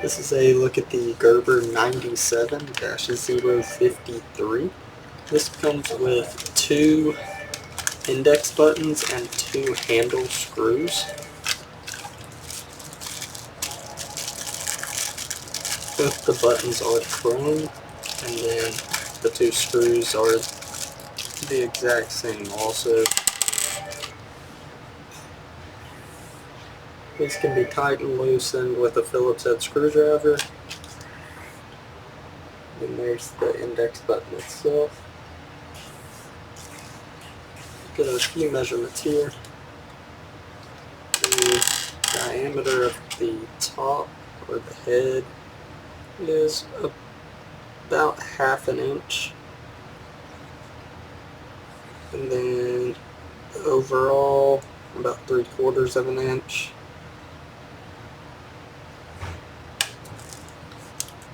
This is a look at the Gerber 97-053. This comes with 2 index buttons and 2 handle screws. Both the buttons are chrome, and then the 2 screws are the exact same also. These can be tightened and loosened with a Phillips head screwdriver. And there's the index button itself. Get a few measurements here. The diameter of the top, or the head, is about 1/2 inch. And then overall, about 3/4 inch.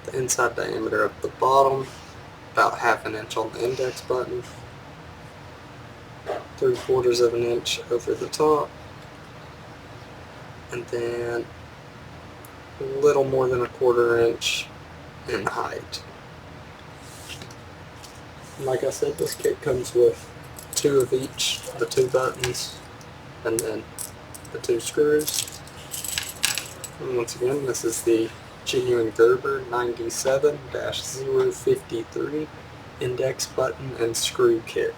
The inside diameter of the bottom, about 1/2 inch on the index button. 3/4 inch over the top, and then a little more than 1/4 inch in height. And like I said, this kit comes with 2 of each, the 2 buttons, and then the 2 screws. And once again, this is the genuine Gerber 97-053 index button and screw kit.